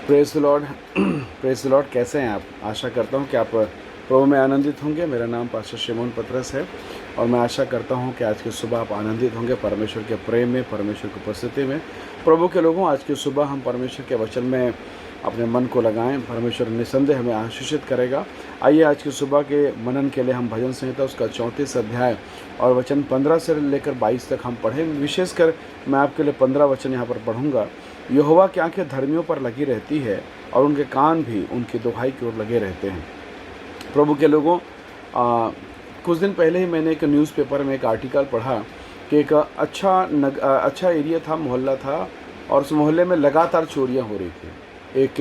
Praise the Lord praise the Lord. कैसे हैं आप? आशा करता हूं कि आप प्रभु में आनंदित होंगे। मेरा नाम पास्टर शिमोन पतरस है और मैं आशा करता हूं कि आज की सुबह आप आनंदित होंगे परमेश्वर के प्रेम में, परमेश्वर की उपस्थिति में। प्रभु के लोगों, आज की सुबह हम परमेश्वर के वचन में अपने मन को लगाएं। परमेश्वर निसंदेह हमें आशीषित करेगा। आइए आज की सुबह के मनन के लिए हम भजन संहिता उसका 34 अध्याय और वचन 15 से लेकर 22 तक हम पढ़ें। विशेषकर मैं आपके लिए 15 वचन यहाँ पर पढ़ूंगा। यहोवा की आंखें धर्मियों पर लगी रहती है और उनके कान भी उनकी दुहाई की ओर लगे रहते हैं। प्रभु के लोगों, कुछ दिन पहले ही मैंने एक न्यूज़पेपर में एक आर्टिकल पढ़ा कि एक अच्छा एरिया था, मोहल्ला था, और उस मोहल्ले में लगातार चोरियां हो रही थी। एक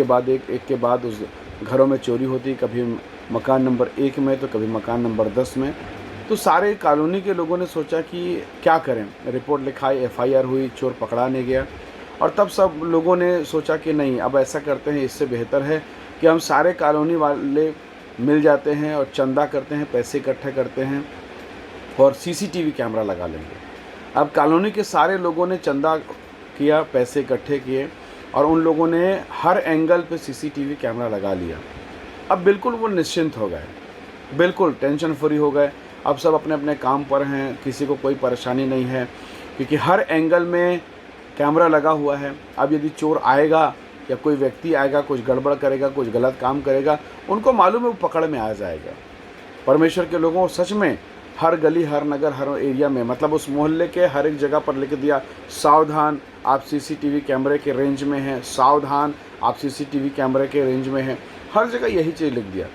के बाद उस घरों में चोरी होती, कभी मकान नंबर 1 में तो कभी मकान नंबर 10 में। तो सारे कॉलोनी के लोगों ने सोचा कि क्या करें। रिपोर्ट लिखाई, FIR हुई, चोर पकड़ा नहीं गया। और तब सब लोगों ने सोचा कि नहीं, अब ऐसा करते हैं, इससे बेहतर है कि हम सारे कॉलोनी वाले मिल जाते हैं और चंदा करते हैं, पैसे इकट्ठे करते हैं और CCTV कैमरा लगा लेंगे। अब कॉलोनी के सारे लोगों ने चंदा किया, पैसे इकट्ठे किए और उन लोगों ने हर एंगल पे CCTV कैमरा लगा लिया। अब बिल्कुल वो निश्चिंत हो गए, बिल्कुल टेंशन फ्री हो गए। अब सब अपने अपने काम पर हैं, किसी को कोई परेशानी नहीं है क्योंकि हर एंगल में कैमरा लगा हुआ है। अब यदि चोर आएगा या कोई व्यक्ति आएगा, कुछ गड़बड़ करेगा, कुछ गलत काम करेगा, उनको मालूम है वो पकड़ में आ जाएगा। परमेश्वर के लोगों, सच में हर गली, हर नगर, हर एरिया में, मतलब उस मोहल्ले के हर एक जगह पर लिख दिया, सावधान आप CCTV कैमरे के रेंज में हैं, सावधान आप CCTV कैमरे के रेंज में हैं। हर जगह यही चीज़ लिख दिया।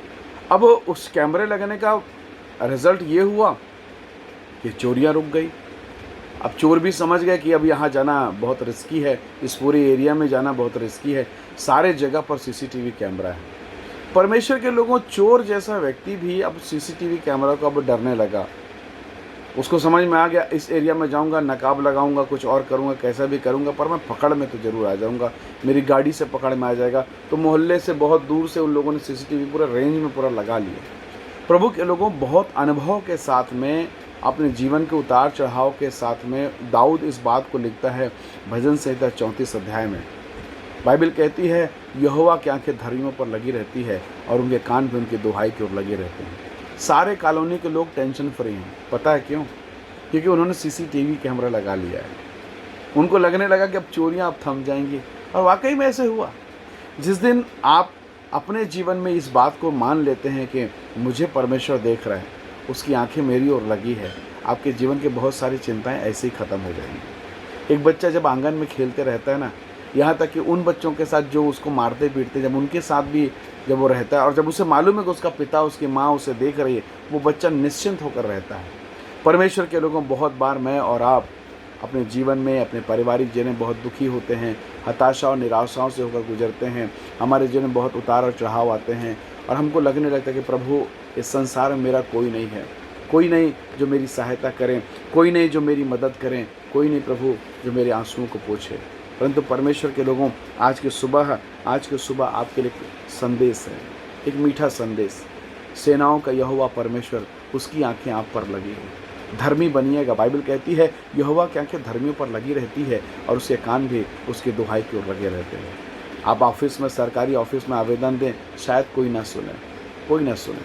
अब उस कैमरे लगने का रिज़ल्ट ये हुआ कि चोरियाँ रुक गई। अब चोर भी समझ गए कि अब यहाँ जाना बहुत रिस्की है, इस पूरे एरिया में जाना बहुत रिस्की है। सारे जगह पर CCTV कैमरा है। परमेश्वर के लोगों, चोर जैसा व्यक्ति भी अब CCTV कैमरा को अब डरने लगा। उसको समझ में आ गया, इस एरिया में जाऊंगा, नकाब लगाऊंगा, कुछ और करूंगा, कैसा भी करूंगा, पर मैं पकड़ में तो ज़रूर आ जाऊंगा, मेरी गाड़ी से पकड़ में आ जाएगा। तो मोहल्ले से बहुत दूर से उन लोगों ने CCTV पूरा रेंज में पूरा लगा लिया। प्रभु के लोगों, बहुत अनुभव के साथ में, अपने जीवन के उतार चढ़ाव के साथ में दाऊद इस बात को लिखता है भजन संहिता 34 अध्याय में। बाइबल कहती है, यहोवा की आंखें धर्मियों पर लगी रहती है और उनके कान भी उनकी दुहाई की ओर लगे रहते हैं। सारे कॉलोनी के लोग टेंशन फ्री हैं। पता है क्यों? क्योंकि उन्होंने CCTV कैमरा लगा लिया है। उनको लगने लगा कि अब चोरियां अब थम जाएंगी, और वाकई में ऐसे हुआ। जिस दिन आप अपने जीवन में इस बात को मान लेते हैं कि मुझे परमेश्वर देख रहा है, उसकी आंखें मेरी ओर लगी है, आपके जीवन के बहुत सारी चिंताएं ऐसे ही ख़त्म हो जाएंगी। एक बच्चा जब आंगन में खेलते रहता है ना, यहाँ तक कि उन बच्चों के साथ जो उसको मारते पीटते, जब उनके साथ भी जब वो रहता है और जब उसे मालूम है कि उसका पिता, उसकी माँ उसे देख रही है, वो बच्चा निश्चिंत होकर रहता है। परमेश्वर के लोगों, बहुत बार मैं और आप अपने जीवन में, अपने पारिवारिक जीवन में बहुत दुखी होते हैं, हताशा और निराशाओं से होकर गुजरते हैं। हमारे जीवन में बहुत उतार और चढ़ाव आते हैं और हमको लगने लगता है कि प्रभु, इस संसार में मेरा कोई नहीं है, कोई नहीं जो मेरी सहायता करें, कोई नहीं जो मेरी मदद करें, कोई नहीं प्रभु जो मेरे आंसुओं को पोंछे। परंतु परमेश्वर के लोगों, आज की सुबह आपके लिए संदेश है, एक मीठा संदेश। सेनाओं का यहोवा परमेश्वर, उसकी आंखें आप पर लगी हैं। धर्मी बनिएगा। बाइबल कहती है, यहोवा की आंखें धर्मियों पर लगी रहती है और उसके कान भी उसकी दुहाई की ओर लगे रहते हैं। आप ऑफिस में, सरकारी ऑफिस में आवेदन दें, शायद कोई ना सुने,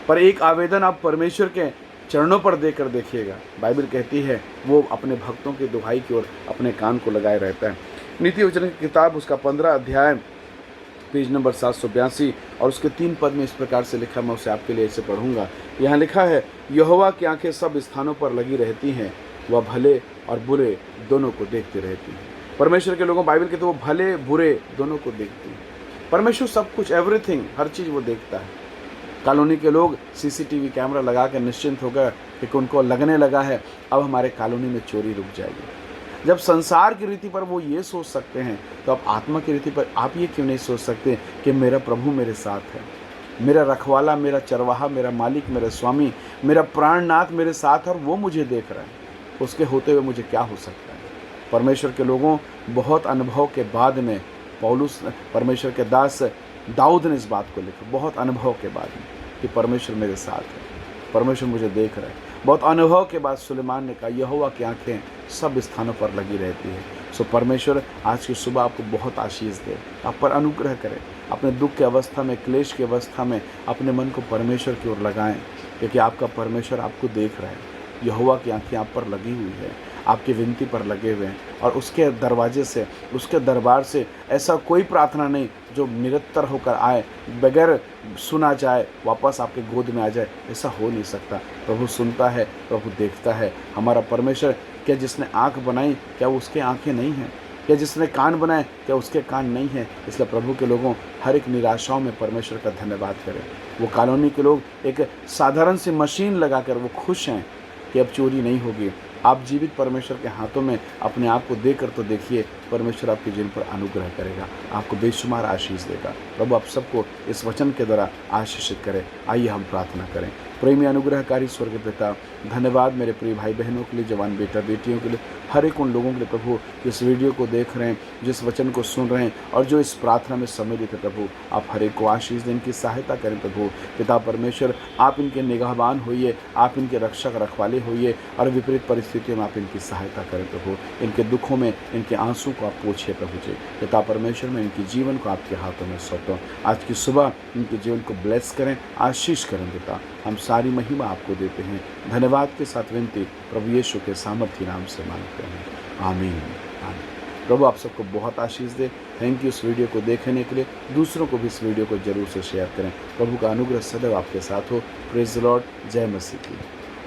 पर एक आवेदन आप परमेश्वर के चरणों पर देकर देखिएगा। बाइबल कहती है, वो अपने भक्तों की दुहाई की ओर अपने कान को लगाए रहता है। नीति वचन की किताब उसका 15 अध्याय पेज नंबर 782 और उसके 3 पद में इस प्रकार से लिखा, मैं उसे आपके लिए ऐसे पढ़ूंगा। यहाँ लिखा है, यहोवा की आंखें सब स्थानों पर लगी रहती हैं, वह भले और बुरे दोनों को देखती रहती हैं। परमेश्वर के लोगों, बाइबल के तो वो भले बुरे दोनों को देखती हैं। परमेश्वर सब कुछ, एवरीथिंग, हर चीज़ वो देखता है। कॉलोनी के लोग CCTV कैमरा लगा कर निश्चिंत हो गए क्योंकि उनको लगने लगा है अब हमारे कॉलोनी में चोरी रुक जाएगी। जब संसार की रीति पर वो ये सोच सकते हैं, तो अब आत्मा की रीति पर आप ये क्यों नहीं सोच सकते कि मेरा प्रभु मेरे साथ है, मेरा रखवाला, मेरा चरवाहा, मेरा मालिक, मेरा स्वामी, मेरा प्राणनाथ मेरे साथ है और वो मुझे देख रहा है। उसके होते हुए मुझे क्या हो सकता है? परमेश्वर के लोगों, बहुत अनुभव के बाद में पौलुस, परमेश्वर के दास दाऊद ने इस बात को लिखा, बहुत अनुभव के बाद में, कि परमेश्वर मेरे साथ है, परमेश्वर मुझे देख रहा है। बहुत अनुभव के बाद सुलेमान ने कहा, यहोवा की आंखें सब स्थानों पर लगी रहती है, सो परमेश्वर आज की सुबह आपको बहुत आशीष दे, आप पर अनुग्रह करें। अपने दुख की अवस्था में, क्लेश की अवस्था में अपने मन को परमेश्वर की ओर लगाएं, क्योंकि आपका परमेश्वर आपको देख रहा है। यहोवा की आंखें आप पर लगी हुई है, आपकी विनती पर लगे हुए हैं, और उसके दरवाजे से, उसके दरबार से ऐसा कोई प्रार्थना नहीं जो निरंतर होकर आए, बगैर सुना जाए, वापस आपके गोद में आ जाए। ऐसा हो नहीं सकता। प्रभु सुनता है, प्रभु देखता है। हमारा परमेश्वर, क्या जिसने आँख बनाई, क्या उसके आँखें नहीं हैं? क्या जिसने कान बनाए, क्या उसके कान नहीं हैं? इसलिए प्रभु के लोगों, हर एक निराशाओं में परमेश्वर का धन्यवाद करें। वो कॉलोनी के लोग एक साधारण सी मशीन लगाकर वो खुश हैं कि अब चोरी नहीं होगी। आप जीवित परमेश्वर के हाथों में अपने आप को देकर तो देखिए, परमेश्वर आपके जीवन पर अनुग्रह करेगा, आपको बेशुमार आशीष देगा। प्रभु आप सबको इस वचन के द्वारा आशीषित करें। आइए हम प्रार्थना करें। प्रेमी अनुग्रहकारी स्वर्ग पिता, धन्यवाद मेरे प्रिय भाई बहनों के लिए, जवान बेटा बेटियों के लिए, हर एक उन लोगों के लिए प्रभु इस वीडियो को देख रहे हैं, जिस वचन को सुन रहे हैं और जो इस प्रार्थना में सम्मिलित है। प्रभु आप हर एक को आशीष दें, इनकी सहायता करें। प्रभु पिता परमेश्वर, आप इनके निगाहबान होइए, आप इनके रक्षक रखवाले होइए, और विपरीत परिस्थितियों में आप इनकी सहायता करें। प्रभु इनके दुखों में, इनके आंसू को आप पोछिए। प्रभु जी पिता परमेश्वर, मैं इनके जीवन को आपके हाथों में सौंपता हूँ। आज की सुबह इनके जीवन को ब्लेस करें, आशीष करें। पिता हम सारी महिमा आपको देते हैं, धन्यवाद के साथ विनती प्रभु यीशु के सामर्थ्य नाम से मांगते हैं। आमीन आमीन। प्रभु आप सबको बहुत आशीष दे। थैंक यू इस वीडियो को देखने के लिए। दूसरों को भी इस वीडियो को जरूर से शेयर करें। प्रभु का अनुग्रह सदैव आपके साथ हो। Praise the Lord. जय मसीह की।